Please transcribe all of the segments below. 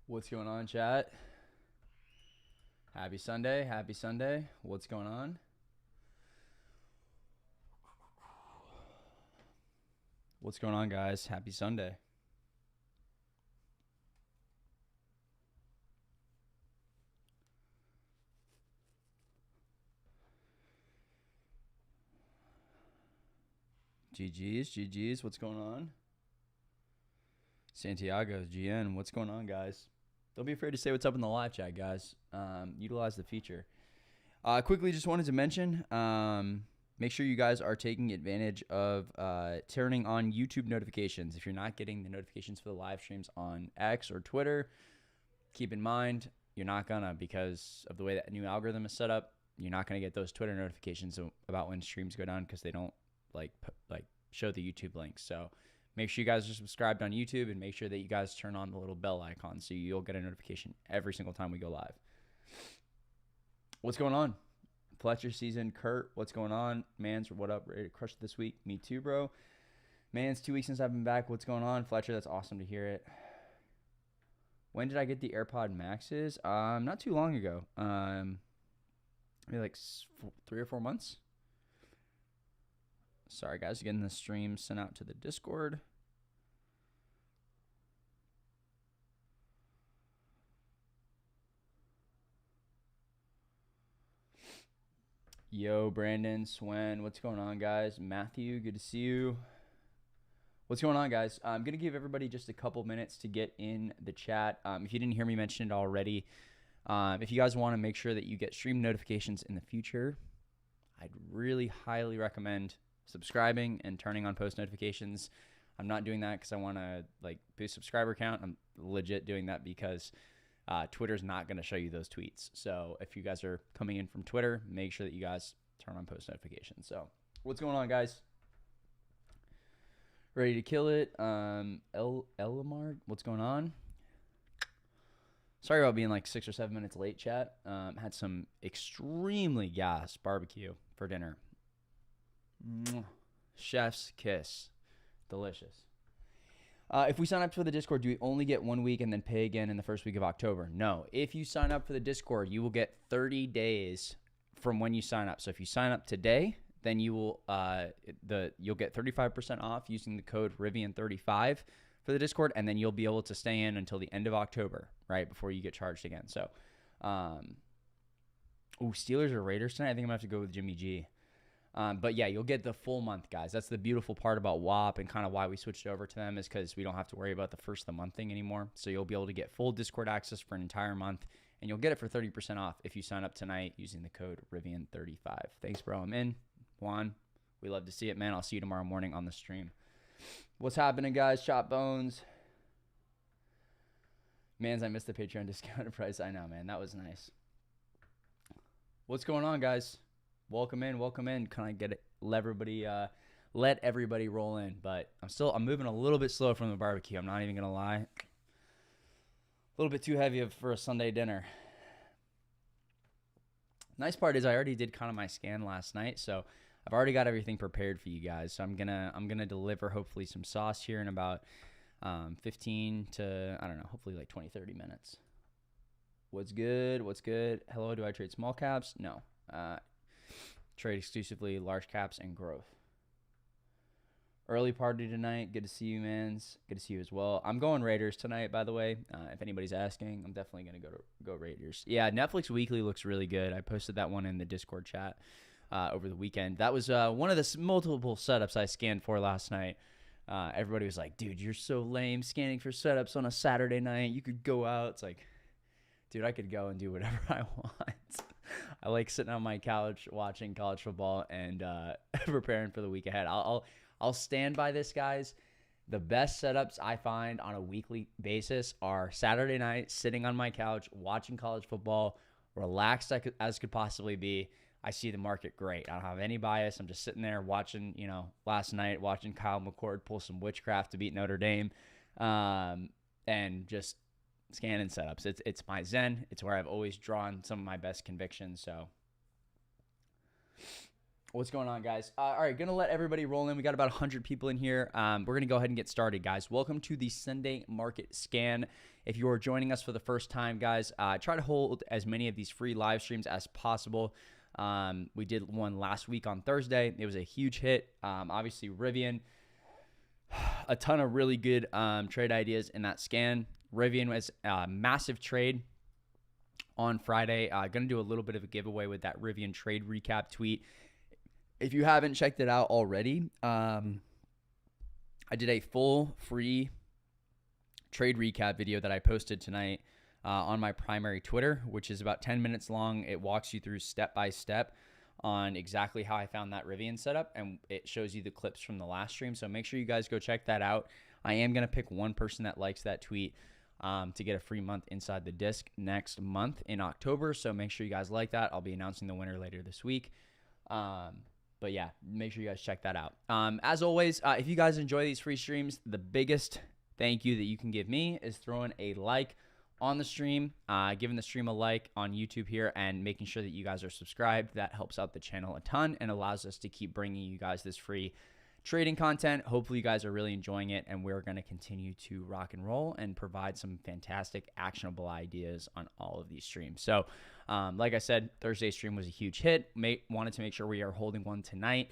What's going on, chat? Happy Sunday. Happy Sunday. What's going on? What's going on, guys? Happy Sunday. GG's. What's going on? Santiago's GN. What's going on, guys? Don't be afraid to say what's up in the live chat, guys. Utilize the feature. Quickly, just wanted to mention, make sure you guys are taking advantage of turning on YouTube notifications. If you're not getting the notifications for the live streams on X or Twitter, keep in mind you're not gonna, because of the way that new algorithm is set up, you're not gonna get those Twitter notifications about when streams go down because they don't like show the YouTube links. So make sure you guys are subscribed on YouTube and make sure that you guys turn on the little bell icon so you'll get a notification every single time we go live. What's going on? Fletcher season. Kurt, what's going on? Mans, what up? Ready to crush it this week? Me too, bro. Mans, 2 weeks since I've been back. What's going on? Fletcher, that's awesome to hear it. When did I get the AirPod Maxes? Not too long ago. Maybe like 3 or 4 months. Sorry, guys. Getting the stream sent out to the Discord. Yo, Brandon, Swen, what's going on, guys? Matthew, good to see you. What's going on, guys? I'm going to give everybody just a couple minutes to get in the chat. If you didn't hear me mention it already, if you guys want to make sure that you get stream notifications in the future, I'd really highly recommend subscribing and turning on post notifications. I'm not doing that because I want to boost subscriber count. I'm legit doing that because Twitter's not going to show you those tweets. So if you guys are coming in from Twitter, make sure that you guys turn on post notifications. So what's going on, guys? Ready to kill it. Elamar, what's going on? Sorry about being like 6 or 7 minutes late, chat. Had some extremely gas barbecue for dinner. Chef's kiss. Delicious. If we sign up for the Discord, do we only get 1 week and then pay again in the first week of October? No. If you sign up for the Discord, you will get 30 days from when you sign up. So if you sign up today, then you will you'll get 35% off using the code Rivian35 for the Discord, and then you'll be able to stay in until the end of October, right, before you get charged again. So, Steelers or Raiders tonight? I think I'm going to have to go with Jimmy G. But yeah, you'll get the full month, guys. That's the beautiful part about WAP and kind of why we switched over to them, is because we don't have to worry about the first of the month thing anymore. So you'll be able to get full Discord access for an entire month, and you'll get it for 30% off if you sign up tonight using the code Rivian35. Thanks, bro. I'm in. Juan, we love to see it, man. I'll see you tomorrow morning on the stream. What's happening, guys? Chop Bones. Mans, I missed the Patreon discounted price. I know, man. That was nice. What's going on, guys? Welcome in. Can I get it? Let everybody roll in. But I'm moving a little bit slow from the barbecue. I'm not even gonna lie. A little bit too heavy for a Sunday dinner. Nice part is I already did kind of my scan last night, so I've already got everything prepared for you guys. So I'm gonna deliver hopefully some sauce here in about 15 to, I don't know, hopefully like 20-30 minutes. What's good? Hello, do I trade small caps? No. Trade exclusively large caps and growth. Early party tonight. Good to see you, mans. Good to see you as well. I'm going Raiders tonight, by the way. If anybody's asking, I'm definitely going to go Raiders. Yeah, Netflix Weekly looks really good. I posted that one in the Discord chat over the weekend. That was one of the multiple setups I scanned for last night. Everybody was like, dude, you're so lame scanning for setups on a Saturday night. You could go out. It's like, dude, I could go and do whatever I want. I like sitting on my couch watching college football and preparing for the week ahead. I'll stand by this, guys. The best setups I find on a weekly basis are Saturday night, sitting on my couch, watching college football, relaxed as could possibly be. I see the market great. I don't have any bias. I'm just sitting there watching, last night, watching Kyle McCord pull some witchcraft to beat Notre Dame, and just scanning setups. It's my zen. It's where I've always drawn some of my best convictions. So What's going on, guys? All right, gonna let everybody roll in. We got about 100 people in here. We're gonna go ahead and get started, guys. Welcome to the Sunday Market Scan. If you are joining us for the first time, guys, try to hold as many of these free live streams as possible. We did one last week on Thursday. It was a huge hit. Obviously, Rivian, a ton of really good trade ideas in that scan. Rivian was a massive trade on Friday. Going to do a little bit of a giveaway with that Rivian trade recap tweet. If you haven't checked it out already, I did a full free trade recap video that I posted tonight on my primary Twitter, which is about 10 minutes long. It walks you through step by step on exactly how I found that Rivian setup, and it shows you the clips from the last stream. So make sure you guys go check that out. I am going to pick one person that likes that tweet to get a free month inside the disc next month in October. So make sure you guys like that. I'll be announcing the winner later this week. But yeah, make sure you guys check that out. As always, if you guys enjoy these free streams, the biggest thank you that you can give me is throwing a like on the stream, giving the stream a like on YouTube here, and making sure that you guys are subscribed. That helps out the channel a ton and allows us to keep bringing you guys this free trading content. Hopefully you guys are really enjoying it, and we're going to continue to rock and roll and provide some fantastic actionable ideas on all of these streams. So like I said, Thursday's stream was a huge hit. Wanted to make sure we are holding one tonight.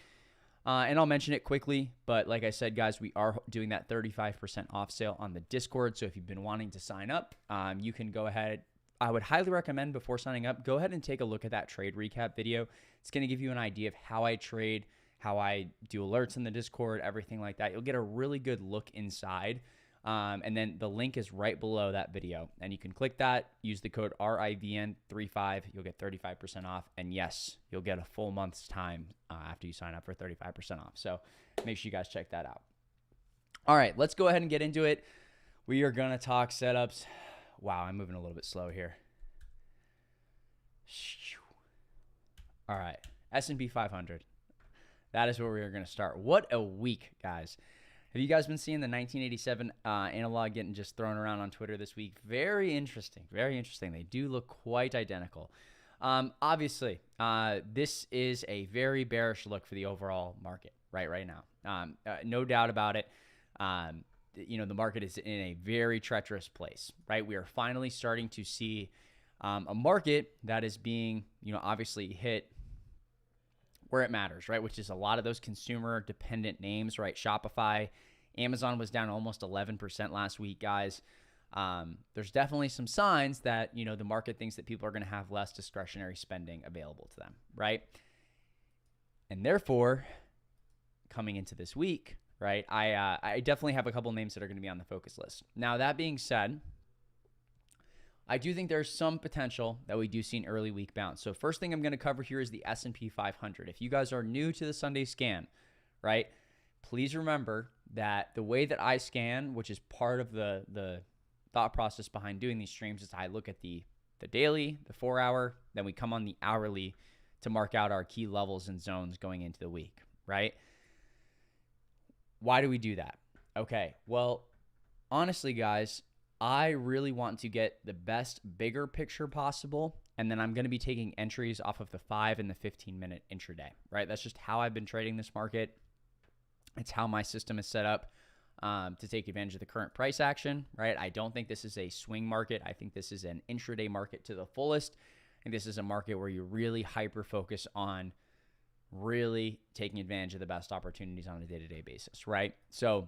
And I'll mention it quickly, but like I said, guys, we are doing that 35% off sale on the Discord. So if you've been wanting to sign up, you can go ahead. I would highly recommend before signing up, go ahead and take a look at that trade recap video. It's going to give you an idea of how I trade, how I do alerts in the Discord, everything like that. You'll get a really good look inside. And then the link is right below that video, and you can click that, use the code RIVN35, you'll get 35% off, and yes, you'll get a full month's time after you sign up for 35% off. So make sure you guys check that out. All right, let's go ahead and get into it. We are going to talk setups. Wow, I'm moving a little bit slow here. All right, S&P 500. That is where we are going to start. What a week, guys. Have you guys been seeing the 1987 analog getting just thrown around on Twitter this week? Very interesting. Very interesting. They do look quite identical. Obviously, this is a very bearish look for the overall market right now. No doubt about it. The market is in a very treacherous place, right? We are finally starting to see a market that is being, obviously hit where it matters, right? Which is a lot of those consumer dependent names, right? Shopify, Amazon was down almost 11% last week, guys. There's definitely some signs that, the market thinks that people are going to have less discretionary spending available to them, right? And therefore, coming into this week, right, I definitely have a couple names that are going to be on the focus list. Now, that being said, I do think there's some potential that we do see an early week bounce. So first thing I'm going to cover here is the S&P 500. If you guys are new to the Sunday scan, right, please remember that the way that I scan, which is part of the thought process behind doing these streams, is I look at the daily, the 4 hour, then we come on the hourly to mark out our key levels and zones going into the week, right? Why do we do that? Okay, well, honestly, guys, I really want to get the best bigger picture possible, and then I'm going to be taking entries off of the 5 and the 15-minute intraday, right? That's just how I've been trading this market. It's how my system is set up to take advantage of the current price action, right? I don't think this is a swing market. I think this is an intraday market to the fullest. And this is a market where you really hyper-focus on really taking advantage of the best opportunities on a day-to-day basis, right? So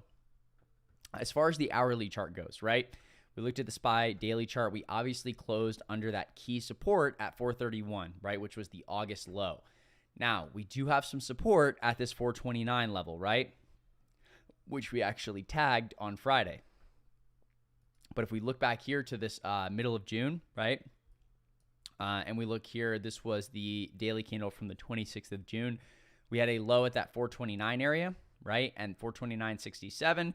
as far as the hourly chart goes, right? We looked at the SPY daily chart. We obviously closed under that key support at 431, right, which was the August low. Now, we do have some support at this 429 level, right, which we actually tagged on Friday. But if we look back here to this middle of June, right, and we look here, this was the daily candle from the 26th of June. We had a low at that 429 area, right, and 429.67.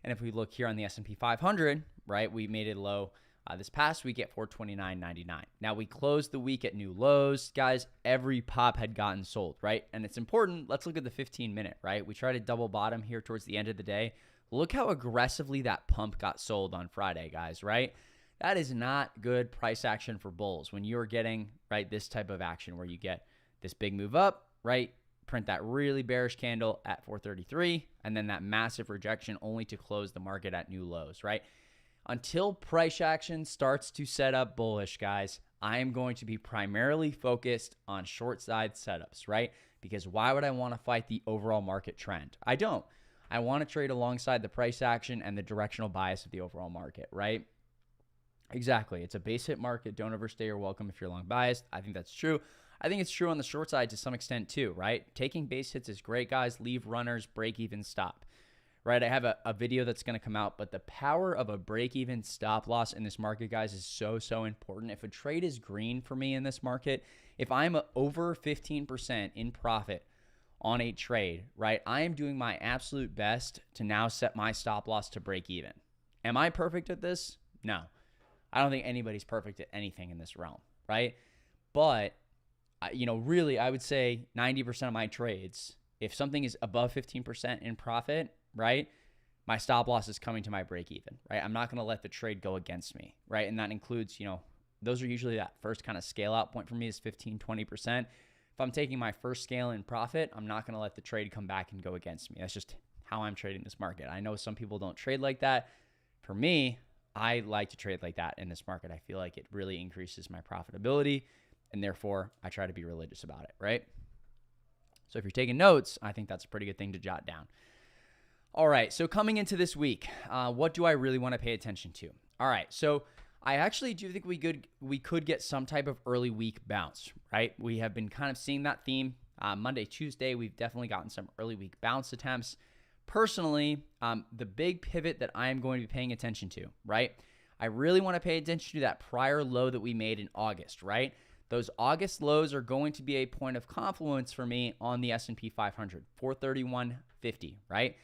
And if we look here on the S&P 500, right, we made a low this past week at 429.99. Now, we closed the week at new lows. Guys, every pop had gotten sold, right? And it's important. Let's look at the 15-minute, right? We tried to double bottom here towards the end of the day. Look how aggressively that pump got sold on Friday, guys, right? That is not good price action for bulls when you're getting, right, this type of action where you get this big move up, right? print that really bearish candle at 433, and then that massive rejection only to close the market at new lows, right? Until price action starts to set up bullish, guys, I am going to be primarily focused on short side setups, right? Because why would I want to fight the overall market trend? I don't. I want to trade alongside the price action and the directional bias of the overall market, right? Exactly. It's a base hit market. Don't overstay your welcome if you're long biased. I think that's true. I think it's true on the short side to some extent too, right? Taking base hits is great, guys. Leave runners, break even, stop. Right? I have a video that's going to come out, but the power of a break even stop loss in this market, guys, is so important. If a trade is green for me in this market, if I'm over 15% in profit on a trade, right, I am doing my absolute best to now set my stop loss to break even. Am I perfect at this? No. I don't think anybody's perfect at anything in this realm, right? But, really, I would say 90% of my trades, if something is above 15% in profit, right, my stop loss is coming to my break even, right? I'm not going to let the trade go against me, right? And that includes, those are usually that first kind of scale out point for me is 15, 20%. If I'm taking my first scale in profit, I'm not going to let the trade come back and go against me. That's just how I'm trading this market. I know some people don't trade like that. For me, I like to trade like that in this market. I feel like it really increases my profitability, and therefore I try to be religious about it, right? So if you're taking notes, I think that's a pretty good thing to jot down. All right, so coming into this week, what do I really want to pay attention to? All right, so I actually do think we could get some type of early week bounce, right? We have been kind of seeing that theme. Monday, Tuesday, we've definitely gotten some early week bounce attempts. Personally, the big pivot that I am going to be paying attention to, right? I really want to pay attention to that prior low that we made in August, right? Those August lows are going to be a point of confluence for me on the S&P 500, 431.50, right?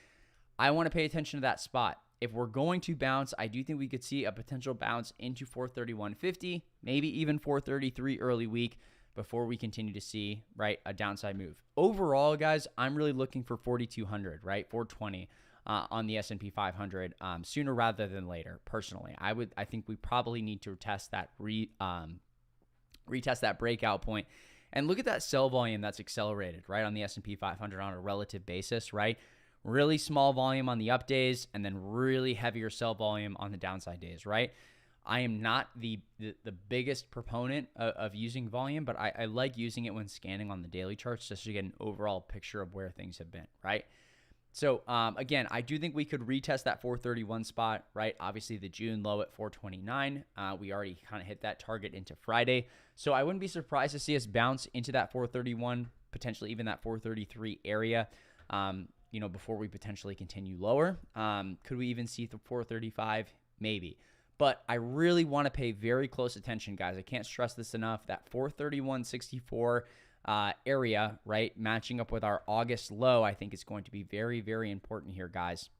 I want to pay attention to that spot. If we're going to bounce, I do think we could see a potential bounce into 431.50, maybe even 433 early week before we continue to see, right, a downside move. Overall, guys, I'm really looking for 4,200, right, 420 on the S&P 500 sooner rather than later. Personally, I think we probably need to test that retest that breakout point and look at that sell volume that's accelerated, right, on the S&P 500 on a relative basis, right? Really small volume on the up days and then really heavier sell volume on the downside days, right? I am not the biggest proponent of using volume, but I like using it when scanning on the daily charts just to get an overall picture of where things have been, right? So, again, I do think we could retest that 431 spot, right? Obviously, the June low at 429. We already kind of hit that target into Friday. So I wouldn't be surprised to see us bounce into that 431, potentially even that 433 area, before we potentially continue lower. Could we even see the 435? Maybe. But I really want to pay very close attention, guys. I can't stress this enough. That 431.64 area, right, matching up with our August low, I think is going to be very, very important here, guys.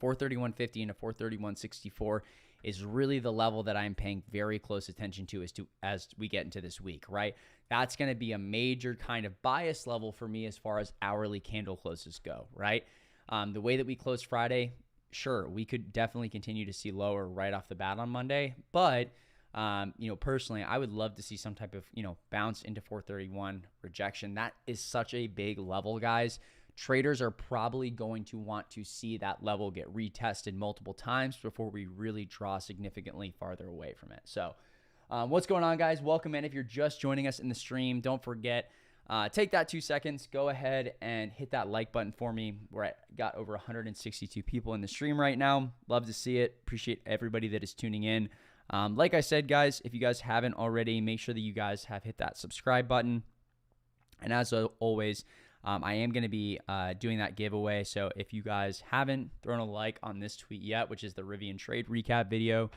431.50 into 431.64 is really the level that I'm paying very close attention to as we get into this week, right? That's going to be a major kind of bias level for me as far as hourly candle closes go, right? The way that we closed Friday, sure, we could definitely continue to see lower right off the bat on Monday, but personally, I would love to see some type of, bounce into 431 rejection. That is such a big level, guys. Traders are probably going to want to see that level get retested multiple times before we really draw significantly farther away from it. So what's going on, guys? Welcome in. If you're just joining us in the stream, don't forget, take that 2 seconds, go ahead and hit that like button for me. Got over 162 people in the stream right now. Love to see it. Appreciate everybody that is tuning in. Like I said, guys, if you guys haven't already, make sure that you guys have hit that subscribe button. And as always, I am going to be doing that giveaway. So if you guys haven't thrown a like on this tweet yet, which is the Rivian trade recap video,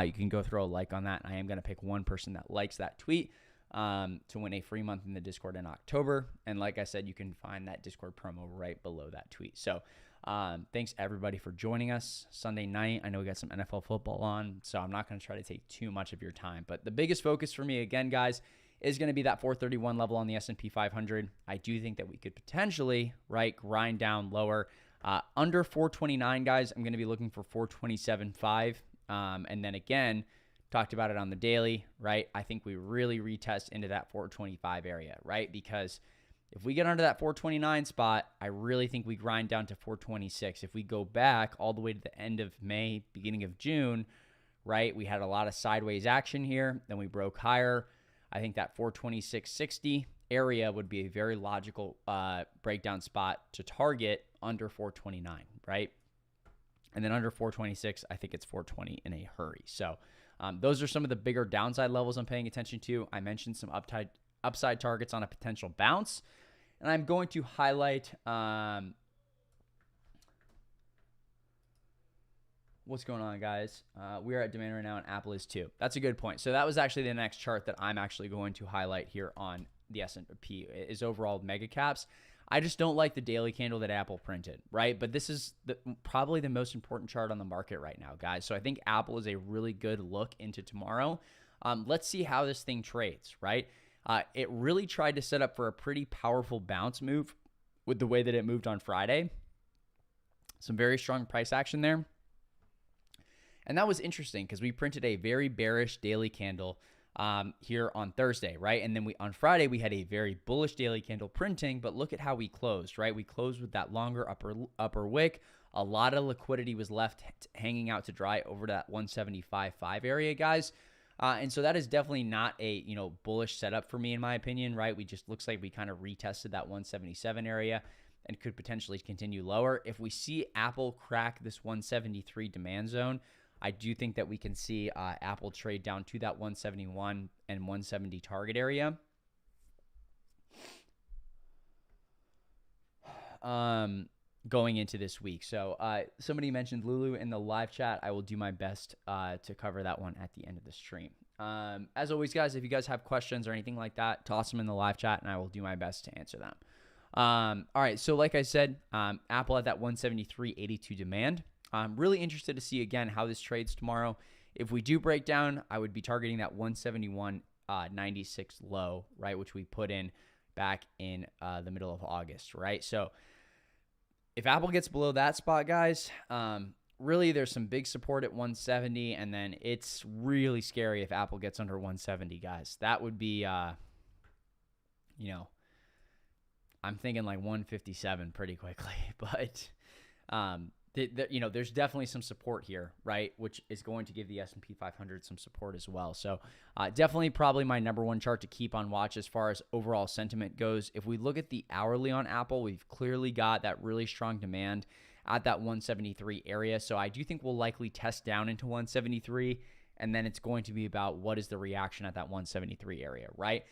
you can go throw a like on that. I am going to pick one person that likes that tweet to win a free month in the Discord in October. And like I said, you can find that Discord promo right below that tweet. So thanks everybody for joining us Sunday night. I know we got some NFL football on, so I'm not going to try to take too much of your time. But the biggest focus for me, again, guys, is going to be that 431 level on the S&P 500. I do think that we could potentially, right, grind down lower. Under 429, guys, I'm going to be looking for 427.5. And then again, talked about it on the daily, right? I think we really retest into that 425 area, right? Because If we get under that 429 spot, I really think we grind down to 426. If we go back all the way to the end of May, beginning of June, right, we had a lot of sideways action here. Then we broke higher. I think that 426.60 area would be a very logical breakdown spot to target under 429, right? And then under 426, I think it's 420 in a hurry. So those are some of the bigger downside levels I'm paying attention to. I mentioned some upside targets on a potential bounce. And I'm going to highlight what's going on, guys. We are at demand right now, and Apple is too. That's a good point. So that was actually the next chart that I'm actually going to highlight here on the S&P is overall mega caps. I just don't like the daily candle that Apple printed, right? But this is probably the most important chart on the market right now, guys. So I think Apple is a really good look into tomorrow. Let's see how this thing trades, right? It really tried to set up for a pretty powerful bounce move with the way that it moved on Friday. Some very strong price action there. And that was interesting because we printed a very bearish daily candle here on Thursday, right? And then on Friday, we had a very bullish daily candle printing, but look at how we closed, right? We closed with that longer upper wick. A lot of liquidity was left hanging out to dry over that 175.5 area, guys. And so that is definitely not a, bullish setup for me, in my opinion, right? We just looks like we kind of retested that 177 area and could potentially continue lower. If we see Apple crack this 173 demand zone, I do think that we can see Apple trade down to that 171 and 170 target area. Going into this week. So somebody mentioned Lulu in the live chat. I will do my best to cover that one at the end of the stream. As always, guys, if you guys have questions or anything like that, toss them in the live chat and I will do my best to answer them. All right, so like I said, Apple at that 173.82 demand. I'm really interested to see, again, how this trades tomorrow. If we do break down, I would be targeting that 171.96 low, right, which we put in back in the middle of August, right? So if Apple gets below that spot, guys, really there's some big support at 170, and then it's really scary if Apple gets under 170, guys. That would be, I'm thinking like 157 pretty quickly, but there's definitely some support here, right, which is going to give the S&P 500 some support as well. So definitely probably my number one chart to keep on watch as far as overall sentiment goes. If we look at the hourly on Apple, we've clearly got that really strong demand at that 173 area. So I do think we'll likely test down into 173, and then it's going to be about what is the reaction at that 173 area, right?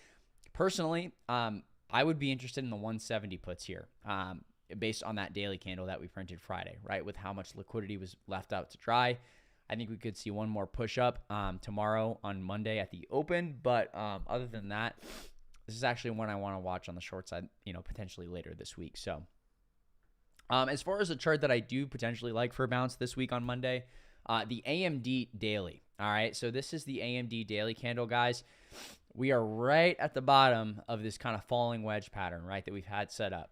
Personally, I would be interested in the 170 puts here. Based on that daily candle that we printed Friday, right? With how much liquidity was left out to dry. I think we could see one more push up tomorrow on Monday at the open. But other than that, this is actually one I want to watch on the short side, potentially later this week. So as far as a chart that I do potentially like for a bounce this week on Monday, the AMD daily. All right. So this is the AMD daily candle, guys. We are right at the bottom of this kind of falling wedge pattern, right, that we've had set up.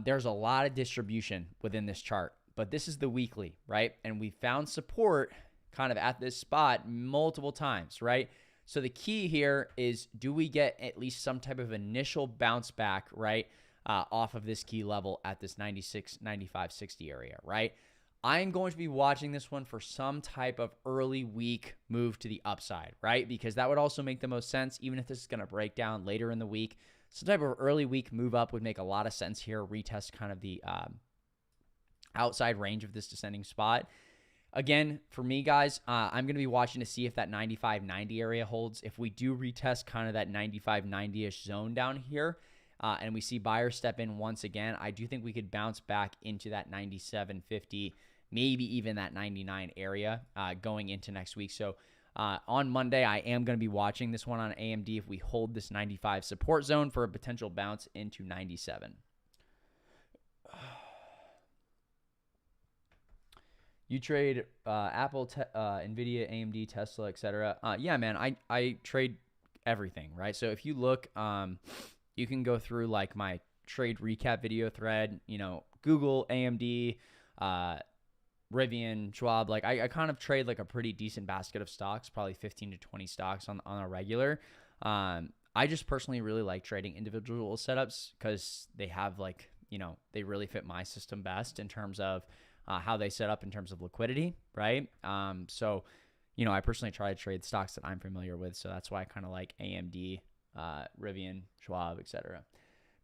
There's a lot of distribution within this chart, but this is the weekly, right? And we found support kind of at this spot multiple times, right? So the key here is, do we get at least some type of initial bounce back, right, off of this key level at this 96, 95, 60 area, right? I'm going to be watching this one for some type of early week move to the upside, right? Because that would also make the most sense, even if this is going to break down later in the week. Some type of early week move up would make a lot of sense here. Retest kind of the outside range of this descending spot. Again, for me, guys, I'm going to be watching to see if that 95.90 area holds. If we do retest kind of that 95.90-ish zone down here, and we see buyers step in once again, I do think we could bounce back into that 97.50, maybe even that 99 area going into next week. So on Monday, I am going to be watching this one on AMD if we hold this 95 support zone for a potential bounce into 97. You trade Apple, Nvidia, AMD, Tesla, etc. Yeah, man, I trade everything, right? So if you look, you can go through like my trade recap video thread, Google, AMD, Rivian, Schwab, like I kind of trade like a pretty decent basket of stocks, probably 15 to 20 stocks on a regular. I I just personally really like trading individual setups because they have like, you know, they really fit my system best in terms of how they set up in terms of liquidity, right? So, you know, I personally try to trade stocks that I'm familiar with. So that's why I kind of like AMD, Rivian, Schwab, etc.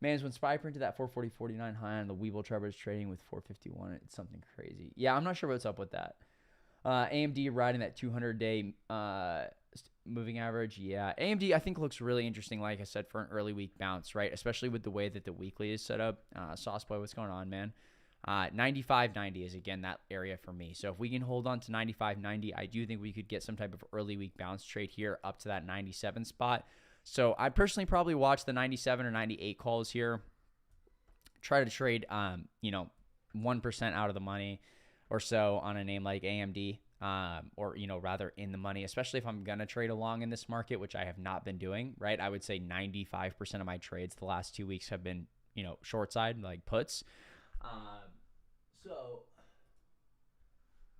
Man, when SPY printed that 440.49 high on the Webull chart is trading with 451, it's something crazy. Yeah, I'm not sure what's up with that. AMD riding that 200-day moving average. Yeah, AMD I think looks really interesting, like I said, for an early week bounce, right? Especially with the way that the weekly is set up. Sauceboy, what's going on, man? 95.90 is, again, that area for me. So if we can hold on to 95.90, I do think we could get some type of early week bounce trade here up to that 97 spot. So I personally probably watch the 97 or 98 calls here. Try to trade, you know, 1% out of the money or so on a name like AMD, or, you know, rather in the money, especially if I'm going to trade along in this market, which I have not been doing, right? I would say 95% of my trades the last 2 weeks have been, you know, short side, like puts. So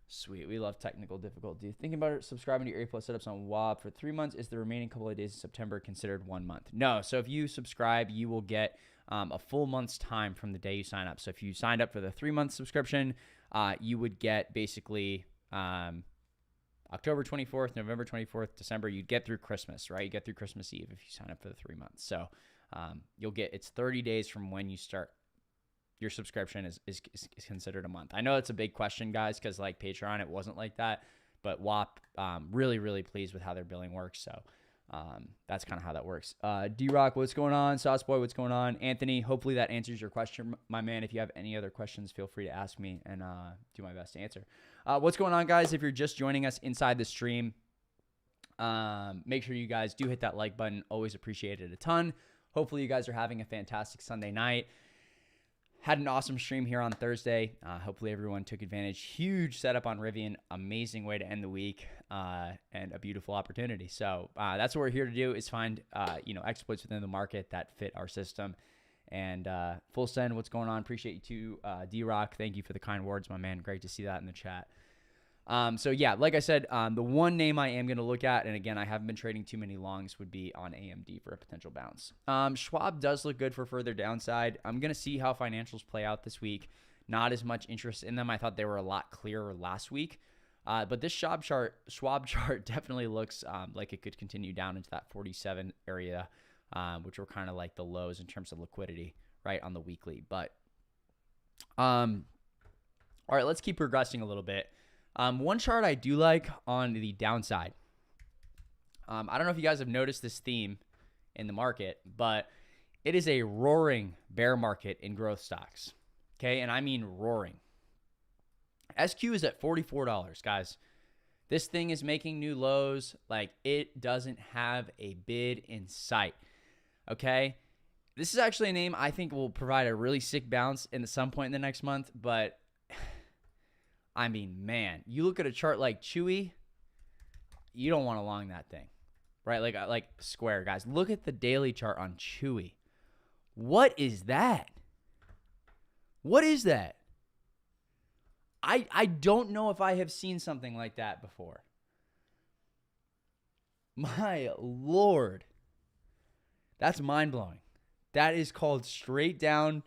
sweet. We love technical difficulty. Thinking about it, subscribing to your A Plus setups on WAP for 3 months. Is the remaining couple of days of September considered 1 month? No. So if you subscribe, you will get a full month's time from the day you sign up. So if you signed up for the 3-month subscription, you would get basically October 24th, November 24th, December. You'd get through Christmas, right? You get through Christmas Eve if you sign up for the 3 months. So you'll get, it's 30 days from when you start. Your subscription is considered a month. I know it's a big question, guys, because like Patreon, it wasn't like that. But WAP, really, really pleased with how their billing works. So that's kind of how that works. D-Rock, what's going on? Sauceboy, what's going on? Anthony, hopefully that answers your question, my man. If you have any other questions, feel free to ask me and do my best to answer. What's going on, guys? If you're just joining us inside the stream, make sure you guys do hit that like button. Always appreciate it a ton. Hopefully you guys are having a fantastic Sunday night. Had an awesome stream here on Thursday. Hopefully everyone took advantage. Huge setup on Rivian. Amazing way to end the week, and a beautiful opportunity. So that's what we're here to do, is find you know, exploits within the market that fit our system. And Full Send, what's going on? Appreciate you too. D-Rock, thank you for the kind words, my man. Great to see that in the chat. So yeah, like I said, the one name I am going to look at, and again, I haven't been trading too many longs, would be on AMD for a potential bounce. Schwab does look good for further downside. I'm going to see how financials play out this week. Not as much interest in them. I thought they were a lot clearer last week. But this Schwab chart definitely looks like it could continue down into that 47 area, which were kind of like the lows in terms of liquidity, right, on the weekly. But all right, let's keep progressing a little bit. One chart I do like on the downside. I don't know if you guys have noticed this theme in the market, but it is a roaring bear market in growth stocks. Okay, and I mean roaring. SQ is at $44, guys. This thing is making new lows. Like, it doesn't have a bid in sight. Okay, this is actually a name I think will provide a really sick bounce in some point in the next month, but I mean, man, you look at a chart like Chewy, you don't want to long that thing, right? Like Square, guys. Look at the daily chart on Chewy. What is that? What is that? I don't know if I have seen something like that before. My Lord. That's mind-blowing. That is called straight down,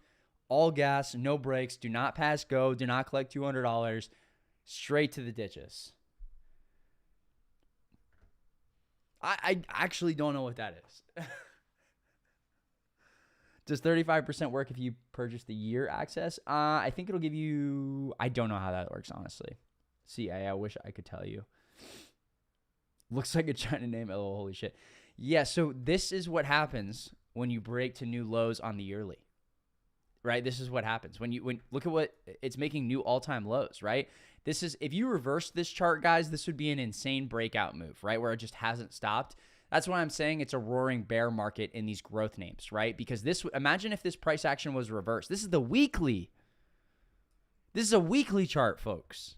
all gas, no brakes, do not pass go, do not collect $200, straight to the ditches. I actually don't know what that is. Does 35% work if you purchase the year access? I think it'll give you, I don't know how that works, honestly. See, I wish I could tell you. Looks like a China name. Oh, holy shit. Yeah, so this is what happens when you break to new lows on the yearly. Right? This is what happens when look at what it's making, new all-time lows, right? This is, if you reverse this chart, guys, this would be an insane breakout move, right? Where it just hasn't stopped. That's why I'm saying it's a roaring bear market in these growth names, right? Because this, imagine if this price action was reversed. This is the weekly. This is a weekly chart, folks.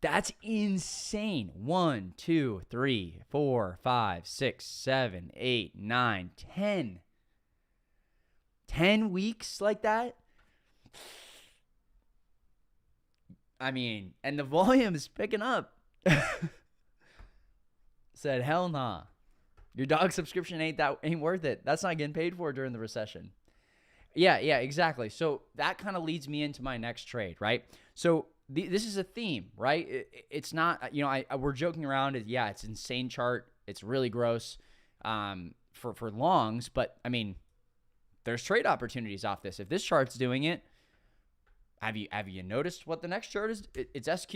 That's insane. 1, 2, 3, 4, 5, 6, 7, 8, 9, 10. 10 weeks like that? I mean, and the volume is picking up. Said, hell nah. Your dog subscription ain't worth it. That's not getting paid for during the recession. Yeah, exactly. So that kind of leads me into my next trade, right? So this is a theme, right? It's not, we're joking around. Yeah, it's an insane chart. It's really gross for longs, but I mean, there's trade opportunities off this. If this chart's doing it, have you noticed what the next chart is? It's SQ.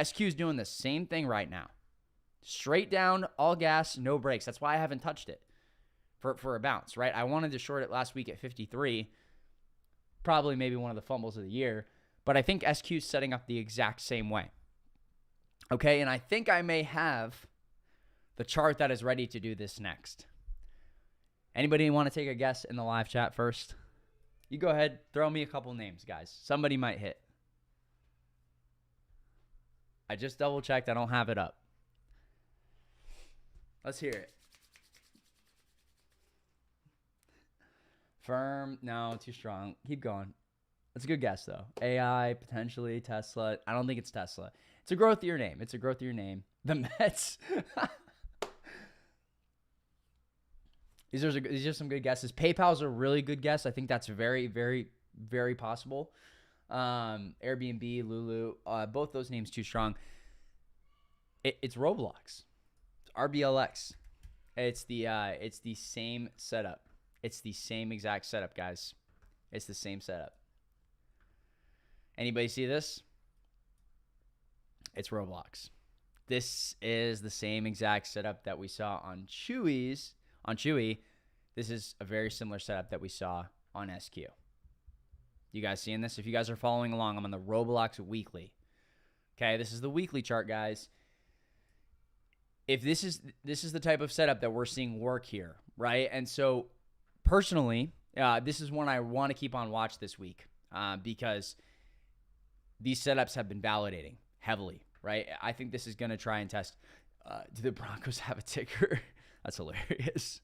SQ is doing the same thing right now. Straight down, all gas, no brakes. That's why I haven't touched it for a bounce, right? I wanted to short it last week at 53. Probably maybe one of the fumbles of the year. But I think SQ is setting up the exact same way. Okay, and I think I may have the chart that is ready to do this next. Anybody want to take a guess in the live chat first? You go ahead. Throw me a couple names, guys. Somebody might hit. I just double checked. I don't have it up. Let's hear it. Firm. No, too strong. Keep going. That's a good guess, though. AI, potentially. Tesla. I don't think it's Tesla. It's a growthier name. The Mets. These are some good guesses. PayPal's a really good guess. I think that's very, very, very possible. Airbnb, Lulu, both those names too strong. It's Roblox. It's RBLX. It's the same setup. It's the same exact setup, guys. It's the same setup. Anybody see this? It's Roblox. This is the same exact setup that we saw on Chewy. This is a very similar setup that we saw on SQ. You guys seeing this? If you guys are following along, I'm on the Roblox weekly. Okay, this is the weekly chart, guys. If this is the type of setup that we're seeing work here, right? And so personally, this is one I want to keep on watch this week because these setups have been validating heavily, right? I think this is going to try and test, do the Broncos have a ticker? That's hilarious.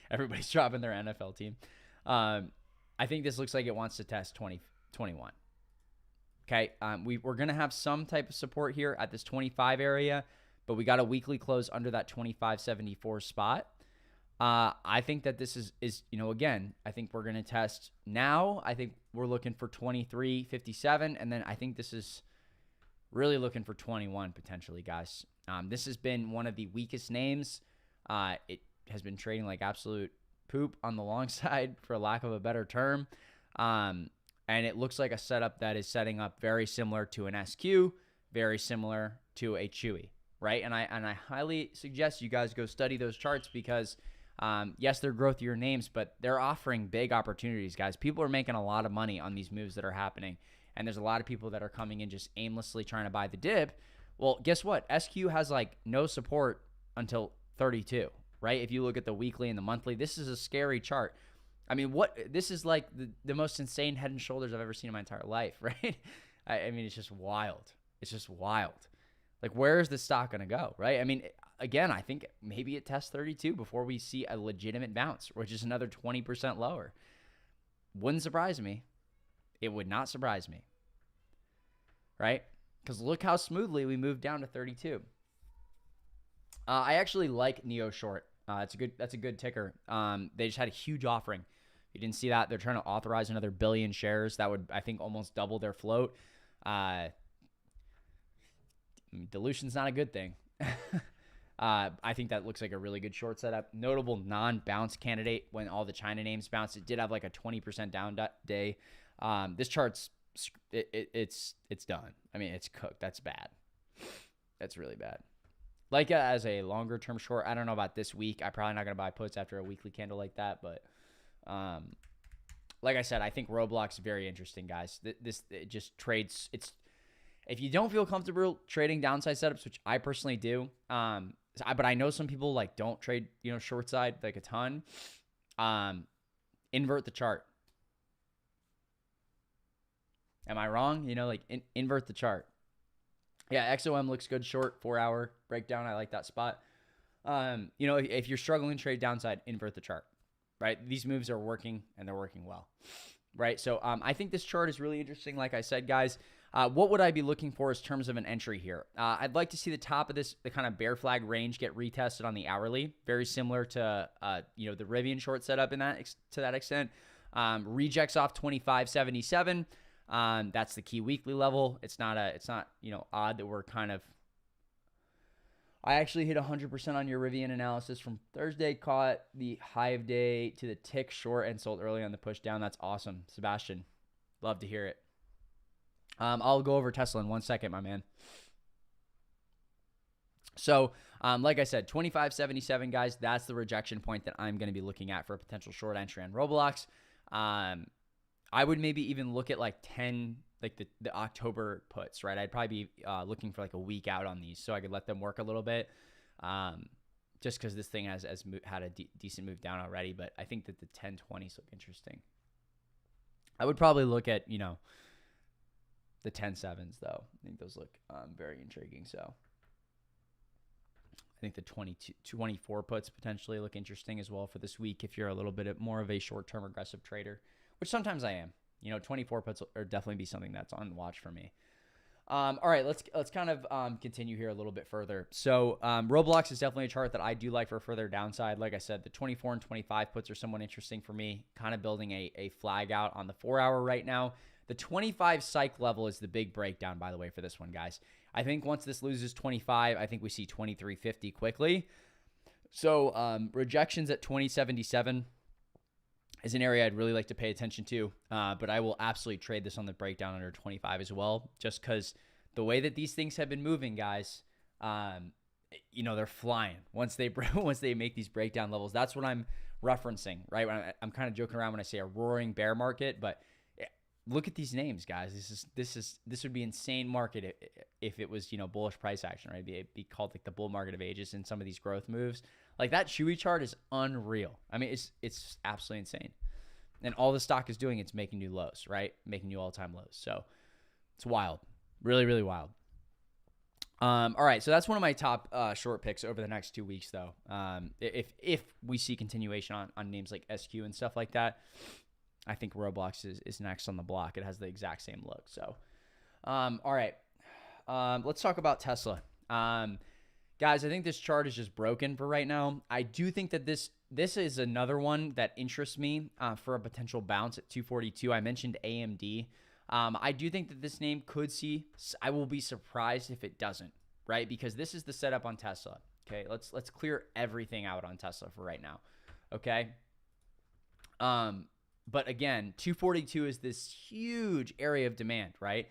Everybody's dropping their NFL team. I think this looks like it wants to test 2021. Okay, we're going to have some type of support here at this 25 area, but we got a weekly close under that 25.74 spot. I think that this is again, I think we're going to test now. I think we're looking for 23.57, and then I think this is really looking for 21 potentially, guys. This has been one of the weakest names. It has been trading like absolute poop on the long side, for lack of a better term. And it looks like a setup that is setting up very similar to an SQ, very similar to a Chewy, right? And I highly suggest you guys go study those charts because, yes, they're growthier names, but they're offering big opportunities, guys. People are making a lot of money on these moves that are happening, and there's a lot of people that are coming in just aimlessly trying to buy the dip. Well, guess what? SQ has like no support until 32, right? If you look at the weekly and the monthly, this is a scary chart. I mean, this is like the most insane head and shoulders I've ever seen in my entire life, right? I mean, it's just wild. It's just wild. Like, where is this stock going to go, right? I mean, again, I think maybe it tests 32 before we see a legitimate bounce, which is another 20% lower. Wouldn't surprise me. It would not surprise me, right? Because look how smoothly we moved down to 32. I actually like Neo Short. That's a good ticker. They just had a huge offering. You didn't see that? They're trying to authorize another 1 billion shares. That would, I think, almost double their float. Dilution's not a good thing. I think that looks like a really good short setup. Notable non-bounce candidate when all the China names bounced. It did have like a 20% down day. This chart's it's done. I mean, it's cooked. That's bad. That's really bad. Like as a longer term short, I don't know about this week. I'm probably not going to buy puts after a weekly candle like that. But like I said, I think Roblox is very interesting, guys. It just trades. If you don't feel comfortable trading downside setups, which I personally do, but I know some people like don't trade, short side like a ton. Invert the chart. Am I wrong? Invert the chart. Yeah, XOM looks good short, 4-hour breakdown. I like that spot. If you're struggling to trade downside, invert the chart, right? These moves are working, and they're working well, right? So I think this chart is really interesting. Like I said, guys, What would I be looking for as terms of an entry here? I'd like to see the top of the kind of bear flag range get retested on the hourly, very similar to the Rivian short setup to that extent. Rejects off 25.77. That's the key weekly level. It's not odd that we're kind of. I actually hit 100% on your Rivian analysis from Thursday. Caught the high of day to the tick short and sold early on the push down. That's awesome, Sebastian. Love to hear it. I'll go over Tesla in 1 second, my man. So, like I said, 25.77, guys, that's the rejection point that I'm going to be looking at for a potential short entry on Roblox. I would maybe even look at like 10, like the October puts, right? I'd probably be looking for like a week out on these so I could let them work a little bit. Just because this thing has had a decent move down already, but I think that the 1020s look interesting. I would probably look at, the 10.7s though. I think those look very intriguing. So I think the 24 puts potentially look interesting as well for this week if you're a little bit more of a short-term aggressive trader, which sometimes I am. 24 puts are definitely be something that's on watch for me. All right, let's kind of continue here a little bit further. So Roblox is definitely a chart that I do like for further downside. Like I said, the 24 and 25 puts are somewhat interesting for me, kind of building a flag out on the 4-hour right now. The 25 psych level is the big breakdown, by the way, for this one, guys. I think once this loses 25, I think we see 23.50 quickly. So rejections at 20.77 is an area I'd really like to pay attention to, but I will absolutely trade this on the breakdown under 25 as well, just because the way that these things have been moving, guys, they're flying. Once they make these breakdown levels, that's what I'm referencing, right? I'm kind of joking around when I say a roaring bear market, but look at these names, guys. This would be insane market if it was bullish price action, right? It'd be called like the bull market of ages in some of these growth moves. Like that Chewy chart is unreal. I mean, it's absolutely insane. And all the stock is doing, it's making new lows, right? Making new all-time lows. So it's wild. Really, really wild. All right, so that's one of my top short picks over the next 2 weeks, though. If we see continuation on names like SQ and stuff like that, I think Roblox is next on the block. It has the exact same look. So, all right, let's talk about Tesla. Guys, I think this chart is just broken for right now. I do think that this is another one that interests me for a potential bounce at 242. I mentioned AMD. I do think that this name could see. I will be surprised if it doesn't, right? Because this is the setup on Tesla. Okay, let's clear everything out on Tesla for right now. Okay. But again, 242 is this huge area of demand, right?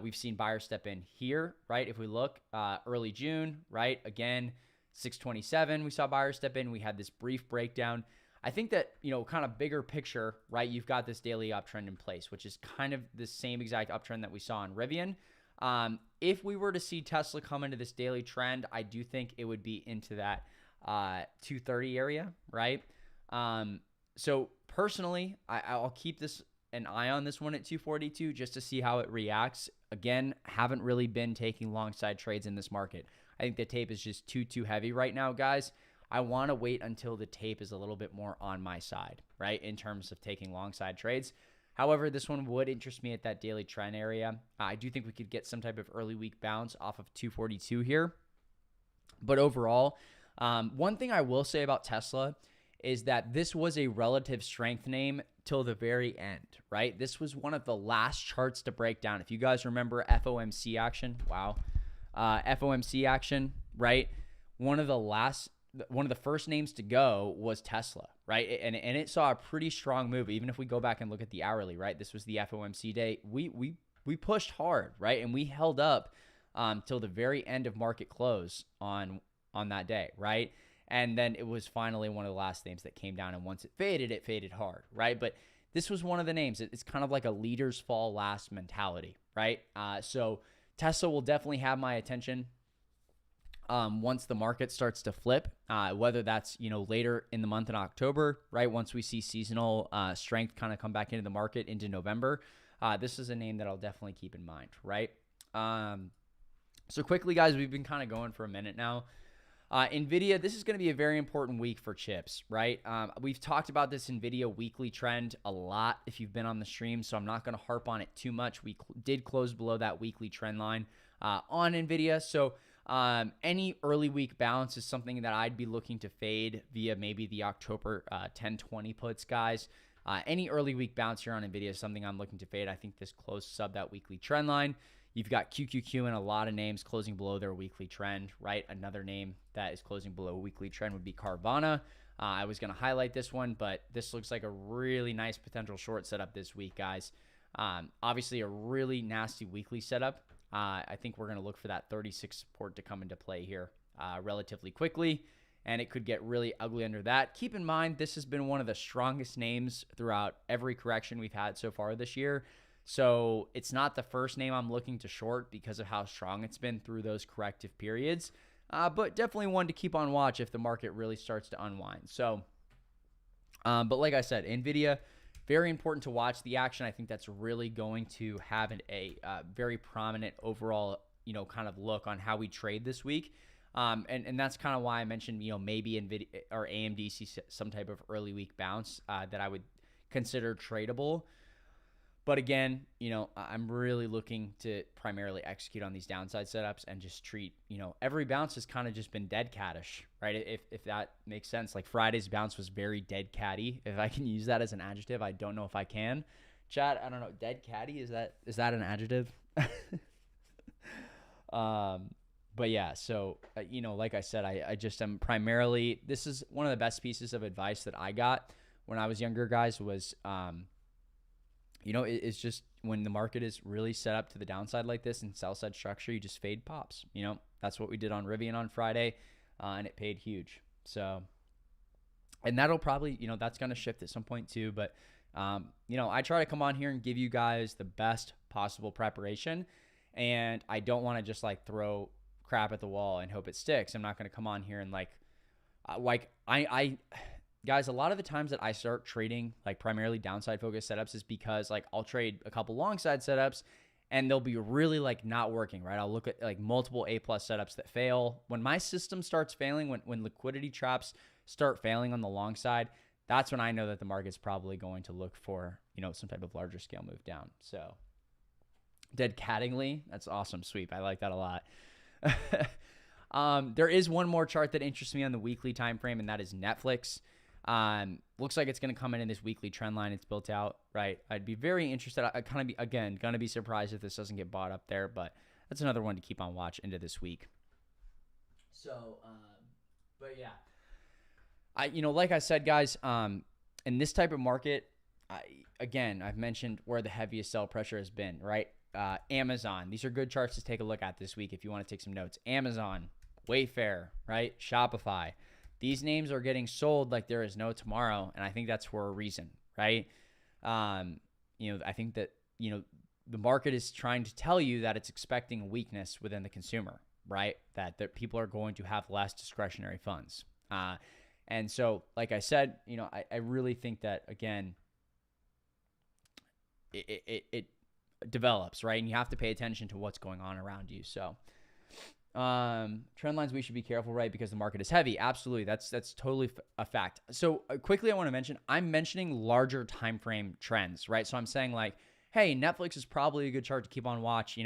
We've seen buyers step in here, right? If we look early June, right? Again, 627, we saw buyers step in. We had this brief breakdown. I think that, kind of bigger picture, right? You've got this daily uptrend in place, which is kind of the same exact uptrend that we saw in Rivian. If we were to see Tesla come into this daily trend, I do think it would be into that 230 area, right? So personally, I'll keep an eye on this one at 242 just to see how it reacts. Again, haven't really been taking long side trades in this market. I think the tape is just too heavy right now, guys. I want to wait until the tape is a little bit more on my side, right, in terms of taking long side trades. However, this one would interest me at that daily trend area. I do think we could get some type of early week bounce off of 242 here. But overall, one thing I will say about Tesla is that this was a relative strength name till the very end, right? This was one of the last charts to break down. If you guys remember FOMC action, wow. FOMC action, right? One of the first names to go was Tesla, right? And it saw a pretty strong move. Even if we go back and look at the hourly, right? This was the FOMC day. We pushed hard, right? And we held up till the very end of market close on that day, right? And then it was finally one of the last names that came down. And once it faded hard, right? But this was one of the names. It's kind of like a leaders fall last mentality, right? So Tesla will definitely have my attention once the market starts to flip, whether that's, later in the month in October, right? Once we see seasonal strength kind of come back into the market into November, this is a name that I'll definitely keep in mind, right? So quickly, guys, we've been kind of going for a minute now. Nvidia, this is going to be a very important week for chips, right? We've talked about this Nvidia weekly trend a lot if you've been on the stream, so I'm not going to harp on it too much. We did close below that weekly trend line on Nvidia, so any early week bounce is something that I'd be looking to fade via maybe the October 10-20 puts, guys. Any early week bounce here on Nvidia is something I'm looking to fade. I think this closed sub that weekly trend line. You've got QQQ and a lot of names closing below their weekly trend, right? Another name that is closing below a weekly trend would be Carvana. I was going to highlight this one, but this looks like a really nice potential short setup this week, guys. Obviously, a really nasty weekly setup. I think we're going to look for that 36 support to come into play here relatively quickly, and it could get really ugly under that. Keep in mind, this has been one of the strongest names throughout every correction we've had so far this year. So it's not the first name I'm looking to short because of how strong it's been through those corrective periods, but definitely one to keep on watch if the market really starts to unwind. So, but like I said, Nvidia, very important to watch the action. I think that's really going to have a very prominent overall, kind of look on how we trade this week. And that's kind of why I mentioned, maybe Nvidia or AMD see some type of early week bounce that I would consider tradable. But again, I'm really looking to primarily execute on these downside setups and just treat, every bounce has kind of just been dead cattish, right? If that makes sense. Like Friday's bounce was very dead catty. If I can use that as an adjective, I don't know if I can. Chat, I don't know. Dead catty, is that an adjective? But yeah, so, like I said, I just am primarily, this is one of the best pieces of advice that I got when I was younger, guys, was, it's just when the market is really set up to the downside like this and sell side structure, you just fade pops. That's what we did on Rivian on Friday, and it paid huge. So, and that'll probably, that's going to shift at some point too. But, I try to come on here and give you guys the best possible preparation, and I don't want to just like throw crap at the wall and hope it sticks. I'm not going to come on here and guys, a lot of the times that I start trading like primarily downside focused setups is because like I'll trade a couple long side setups and they'll be really like not working, right? I'll look at like multiple A+ setups that fail. When my system starts failing, when liquidity traps start failing on the long side, that's when I know that the market's probably going to look for, some type of larger scale move down. So dead cattingly, that's awesome. Sweep. I like that a lot. There is one more chart that interests me on the weekly time frame, and that is Netflix. Looks like it's going to come in this weekly trend line. It's built out, right? I'd be very interested. I kind of be, again, going to be surprised if this doesn't get bought up there, but that's another one to keep on watch into this week. So, but yeah, like I said, guys, in this type of market, I've mentioned where the heaviest sell pressure has been, right? Amazon, these are good charts to take a look at this week if you want to take some notes. Amazon, Wayfair, right? Shopify. These names are getting sold like there is no tomorrow, and I think that's for a reason, right? I think that, the market is trying to tell you that it's expecting weakness within the consumer, right? That people are going to have less discretionary funds. And so, like I said, I really think that, again, it develops, right? And you have to pay attention to what's going on around you. So, trend lines, we should be careful, right? Because the market is heavy. Absolutely. That's totally a fact. So quickly, I want to mention, I'm mentioning larger time frame trends, right? So I'm saying like, hey, Netflix is probably a good chart to keep on watch,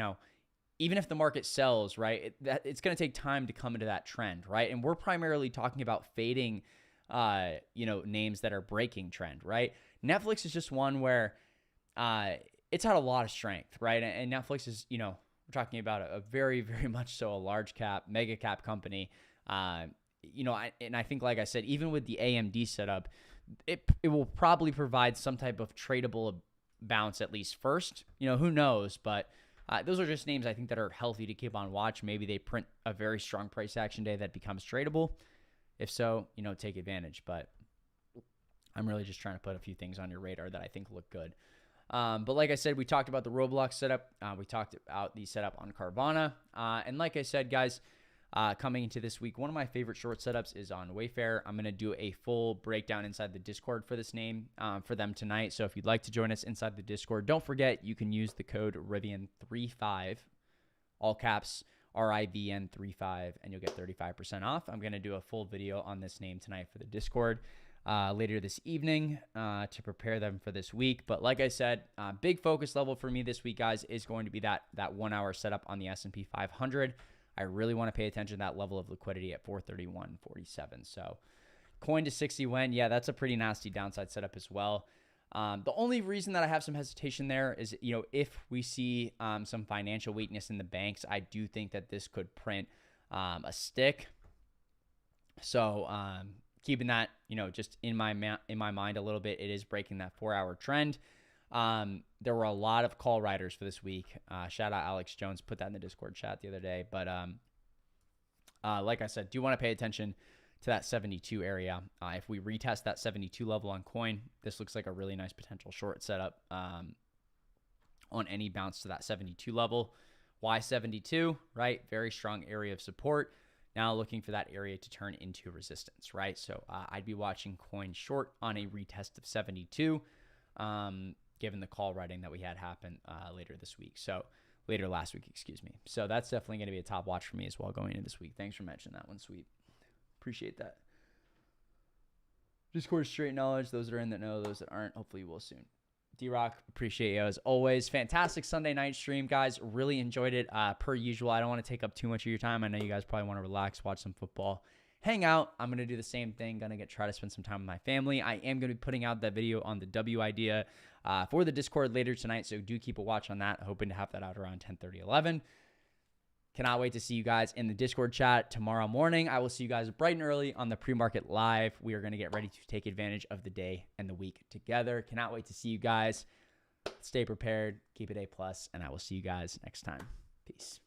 even if the market sells, right? It's going to take time to come into that trend, right? And we're primarily talking about fading, names that are breaking trend, right? Netflix is just one where, it's had a lot of strength, right? And Netflix is, we're talking about a very, very much so a large cap, mega cap company. And I think, like I said, even with the AMD setup, it will probably provide some type of tradable bounce at least first. Who knows? But those are just names I think that are healthy to keep on watch. Maybe they print a very strong price action day that becomes tradable. If so, take advantage. But I'm really just trying to put a few things on your radar that I think look good. But like I said, we talked about the Roblox setup. We talked about the setup on Carvana. And like I said, guys, coming into this week, one of my favorite short setups is on Wayfair. I'm going to do a full breakdown inside the Discord for this name for them tonight. So if you'd like to join us inside the Discord, don't forget you can use the code Rivian35, all caps, RIVN35, and you'll get 35% off. I'm going to do a full video on this name tonight for the Discord later this evening to prepare them for this week. But like I said, big focus level for me this week, guys, is going to be that 1 hour setup on the S&P 500. I really want to pay attention to that level of liquidity at 431.47. So coin to 60 when, yeah, that's a pretty nasty downside setup as well. The only reason that I have some hesitation there is, if we see some financial weakness in the banks, I do think that this could print a stick. So keeping that, just in my mind a little bit, it is breaking that 4 hour trend. There were a lot of call riders for this week. Shout out Alex Jones, put that in the Discord chat the other day. But like I said, do want to pay attention to that 72 area. If we retest that 72 level on coin, this looks like a really nice potential short setup on any bounce to that 72 level. Why 72, right? Very strong area of support. Now looking for that area to turn into resistance, right? So I'd be watching coin short on a retest of 72, given the call writing that we had happen later last week, excuse me. So that's definitely going to be a top watch for me as well going into this week. Thanks for mentioning that one, Sweet. Appreciate that. Discord straight knowledge. Those that are in that know, those that aren't, hopefully you will soon. D-Rock, appreciate you as always. Fantastic Sunday night stream, guys. Really enjoyed it. Per usual, I don't want to take up too much of your time. I know you guys probably want to relax, watch some football, hang out. I'm going to do the same thing. Going to try to spend some time with my family. I am going to be putting out that video on the W idea for the Discord later tonight, so do keep a watch on that. Hoping to have that out around 10:30, 11. Cannot wait to see you guys in the Discord chat tomorrow morning. I will see you guys bright and early on the pre-market live. We are going to get ready to take advantage of the day and the week together. Cannot wait to see you guys. Stay prepared. Keep it A+, and I will see you guys next time. Peace.